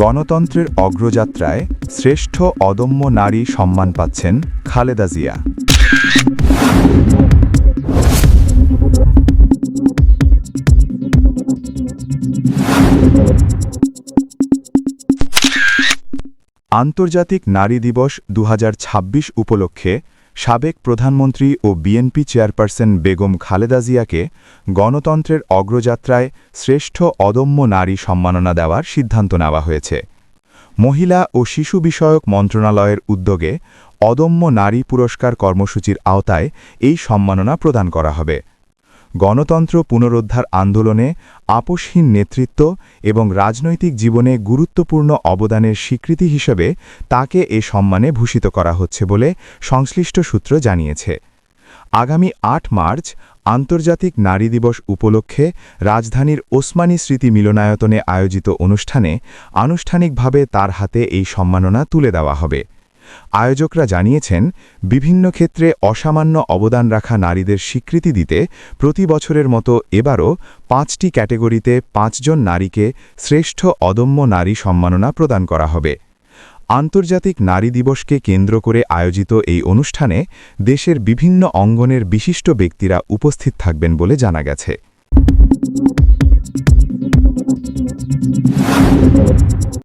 গণতন্ত্রের অগ্রযাত্রায় শ্রেষ্ঠ অদম্য নারী সম্মান পাচ্ছেন খালেদা জিয়া। আন্তর্জাতিক নারী দিবস ২০২৬ উপলক্ষে সাবেক প্রধানমন্ত্রী ও বিএনপি চেয়ারপারসন বেগম খালেদা জিয়াকে গণতন্ত্রের অগ্রযাত্রায় শ্রেষ্ঠ অদম্য নারী সম্মাননা দেওয়ার সিদ্ধান্ত নেওয়া হয়েছে। মহিলা ও শিশু বিষয়ক মন্ত্রণালয়ের উদ্যোগে অদম্য নারী পুরস্কার কর্মসূচির আওতায় এই সম্মাননা প্রদান করা হবে। গণতন্ত্র পুনরুদ্ধার আন্দোলনে আপোষহীন নেতৃত্ব এবং রাজনৈতিক জীবনে গুরুত্বপূর্ণ অবদানের স্বীকৃতি হিসেবে তাকে এ সম্মানে ভূষিত করা হচ্ছে বলে সংশ্লিষ্ট সূত্র জানিয়েছে। আগামী ৮ মার্চ আন্তর্জাতিক নারী দিবস উপলক্ষে রাজধানীর ওসমানী স্মৃতি মিলনায়তনে আয়োজিত অনুষ্ঠানে আনুষ্ঠানিকভাবে তার হাতে এই সম্মাননা তুলে দেওয়া হবে। আয়োজকরা জানিয়েছেন, বিভিন্ন ক্ষেত্রে অসামান্য অবদান রাখা নারীদের স্বীকৃতি দিতে প্রতি বছরের মতো এবারও ৫টি ক্যাটেগরিতে ৫ জন নারীকে শ্রেষ্ঠ অদম্য নারী সম্মাননা প্রদান করা হবে। আন্তর্জাতিক নারী দিবসকে কেন্দ্র করে আয়োজিত এই অনুষ্ঠানে দেশের বিভিন্ন অঙ্গনের বিশিষ্ট ব্যক্তিরা উপস্থিত থাকবেন বলে জানা গেছে।